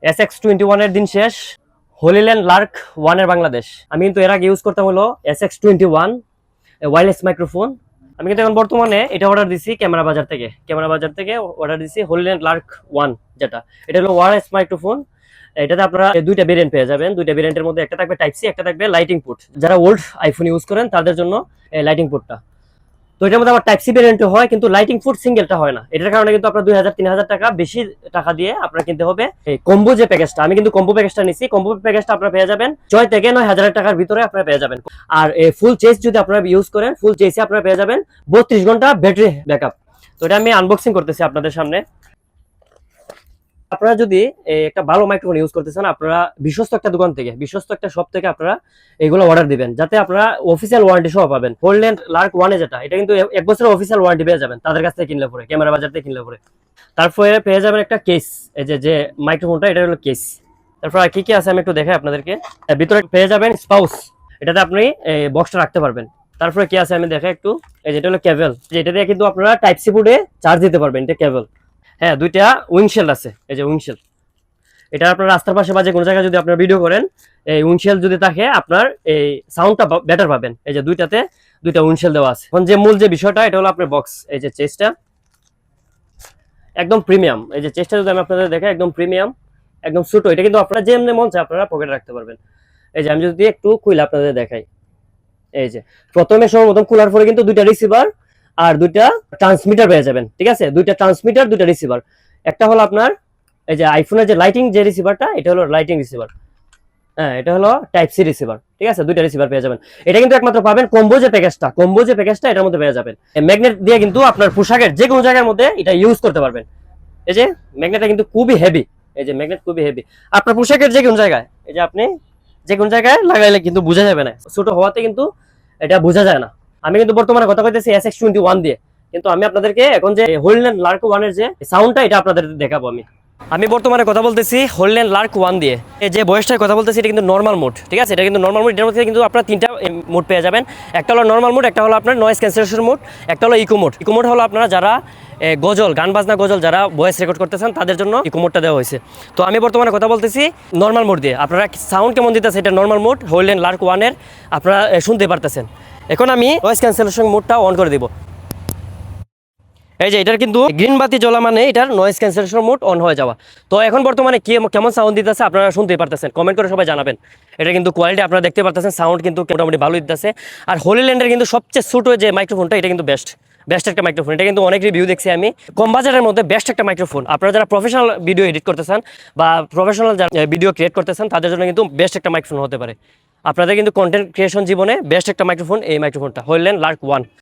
SX21 এর দিন শেষ, হোলিল্যান্ড লার্ক 1 এর বাংলাদেশ। আমি কিন্তু এর আগে ইউজ করতাম হলো SX21 ওয়্যারলেস মাইক্রোফোন। আমি কিন্তু এখন বর্তমানে এটা অর্ডার দিছি ক্যামেরা বাজার থেকে অর্ডার দিছি হোলিল্যান্ড লার্ক 1, যেটা এটা হলো ওয়্যারলেস মাইক্রোফোন। এটাতে আপনারা দুইটা ভেরিয়েন্ট পেয়ে যাবেন। দুইটা ভেরিয়েন্টের মধ্যে একটা থাকবে টাইপ সি, একটা থাকবে লাইটিং পোর্ট। যারা ওল্ড আইফোন ইউজ করেন তাদের জন্য এই লাইটিং পোর্টটা। তো এটার মধ্যে আবার টাইপ সি ভেরিয়েন্ট হয়, কিন্তু লাইটিং পোর্ট সিঙ্গেলটা হয় না। এটার কারণে কিন্তু আপনার 2000-3000 টাকা বেশি টাকা দিয়ে আপনার কিনতে হবে এই কম্বো যে প্যাকেজটা। আমি কিন্তু কম্বো প্যাকেজটা নিছি। কম্বো প্যাকেজটা আপনারা পেয়ে যাবেন 6 থেকে 9000 টাকার ভিতরে আপনারা পেয়ে যাবেন। আর এই ফুল চেস যদি আপনারা ইউজ করেন, ফুল চেসে আপনারা পেয়ে যাবেন 32 ঘন্টা ব্যাটারি ব্যাকআপ। তো এটা আমি আনবক্সিং করতেছি আপনাদের সামনে। আপনারা যদি একটা ভালো মাইক্রোফোন ইউজ করতে চান, আপনারা বিশ্বস্ত একটা দোকান থেকে, বিশ্বস্ত একটা শপ থেকে আপনারা এগুলো অর্ডার দিবেন, যাতে আপনারা অফিসিয়াল ওয়ারেন্টি সহ পাবেন। হোল্ডল্যান্ড লার্ক 1 যেটা, এটা কিন্তু 1 বছরের অফিসিয়াল ওয়ারেন্টি পেয়ে যাবেন তাদের কাছ থেকে কিনলে পরে, ক্যামেরা বাজার থেকে কিনলে পরে। তারপরে পেয়ে যাবেন একটা কেস, এই যে মাইক্রোফোনটা, এটা হলো কেস। তারপর কি কি আছে আমি একটু দেখাই আপনাদেরকে। ভিতরে পেয়ে যাবেন স্পাউস, এটাতে আপনি বক্সটা রাখতে পারবেন। তারপরে কি আছে আমি দেখাই একটু। এই যেটা হলো কেবল, যেটা দিয়ে কিন্তু আপনারা টাইপ সি পোর্টে চার্জ দিতে পারবেন, এটা কেবল। হ্যাঁ, দুইটা উইন্ডশিল্ড আছে, এই যে উইন্ডশিল্ড। এটা আপনার রাস্তার পাশে বা যে কোনো জায়গায় যদি আপনার ভিডিও করেন, এই উইন্ডশিল্ড যদি থাকে আপনার এই সাউন্ডটা বেটার পাবেন। এই যে দুইটাতে দুইটা উইন্ডশিল্ড দেওয়া আছে। এখন যে মূল যে বিষয়টা, এটা হলো আপনার বক্স। এই যে চেস্টটা একদম প্রিমিয়াম। এই যে চেস্টটা যদি আমি আপনাদের দেখাই, একদম প্রিমিয়াম, একদম ছোট। এটা কিন্তু আপনারা যেমনি মন চায় আপনারা পকেটে রাখতে পারবেন। এই যে আমি যদি একটু খুলে আপনাদের দেখাই, এই যে প্রথমে সর্বপ্রথম খোলার পরে কিন্তু দুইটা রিসিভার আর দুইটা ট্রান্সমিটার পেয়ে যাবেন। ঠিক আছে, দুইটা ট্রান্সমিটার, দুইটা রিসিভার। একটা হলো আপনার এই যে আইফোনের যে লাইটিং যে রিসিভারটা, এটা হলো লাইটিং রিসিভার। হ্যাঁ, এটা হলো টাইপ সি রিসিভার। ঠিক আছে, দুইটা রিসিভার পেয়ে যাবেন। এটা কিন্তু একমাত্র পাবেন কম্বো যে প্যাকেজটা এটার মধ্যে পেয়ে যাবেন। ম্যাগনেট দিয়ে কিন্তু আপনার পোশাকের যে কোনো জায়গার মধ্যে এটা ইউজ করতে পারবেন। এই যে ম্যাগনেটটা কিন্তু খুবই হেভি, এই যে ম্যাগনেট খুবই হেভি। আপনার পোশাকের যে কোনো জায়গায়, এই যে আপনি যে কোনো জায়গায় লাগাইলে কিন্তু বোঝা যাবে না, ছোট হওয়াতে কিন্তু এটা বোঝা যায় না। আমি কিন্তু বর্তমানে কথা কইতেছি SX21 দিয়ে, কিন্তু আমি আপনাদেরকে এখন যে হোল্ডল্যান্ড লার্ক 1 এর যে সাউন্ডটা, এটা আপনাদের দেখাবো। আমি বর্তমানে কথা বলতেছি হোল্ডল্যান্ড লার্ক 1 দিয়ে। এই যে বয়সটায় কথা বলতেছি, এটা কিন্তু নর্মাল মোড। ঠিক আছে, এটা কিন্তু নর্মাল মোড। এর মধ্যে কিন্তু আপনারা তিনটা মোড পেয়ে যাবেন। একটা হলো নর্মাল মোড, একটা হলো আপনার নয়েজ ক্যান্সেলেশন মোড, একটা হলো ইকো মোড। ইকো মোড হলো আপনারা যারা গজল, গান বাজনা গজল যারা ভয়েস রেকর্ড করতে চান তাদের জন্য ইকো মোডটা দেওয়া হয়েছে। তো আমি বর্তমানে কথা বলতেছি নর্মাল মোড দিয়ে। আপনারা সাউন্ড কেমন দিতেছে, এটা নর্মাল মোড হোল্ডল্যান্ড লার্ক 1 এর, আপনারা শুনতে পারতেছেন। এখন আমি নয়েজ ক্যান্সেলেশন মোডটা অন করে দিব। এই যে এটার কিন্তু গ্রিন বাতি জ্বলা মানে এটার নয়েজ ক্যান্সেলেশন মোড অন হয়ে যাওয়া। তো এখন বর্তমানে কেমন সাউন্ড দিতেছে আপনারা শুনতে পারতেছেন, কমেন্ট করে সবাই জানাবেন। এটা কিন্তু কোয়ালিটি আপনারা দেখতে পারতেছেন, সাউন্ড কিন্তু মোটামুটি ভালো দিতেছে। আর হোলিল্যান্ডের কিন্তু সবচেয়ে ছোট যে মাইক্রোফোনটা, এটা কিন্তু বেস্ট একটা মাইক্রোফোন। এটা কিন্তু অনেক রিভিউ দেখছি আমি, কম বাজারের মধ্যে বেস্ট একটা মাইক্রোফোন। আপনারা যারা প্রফেশনাল ভিডিও এডিট করতে চান বা প্রফেশনাল যারা ভিডিও ক্রিয়েট করতে চান তাদের জন্য কিন্তু বেস্ট একটা মাইক্রোফোন হতে পারে। আপনাদের কিন্তু কন্টেন্ট ক্রিয়েশন জীবনে বেস্ট একটা মাইক্রোফোন এই মাইক্রোফোনটা হোল্ডল্যান্ড লার্ক 1।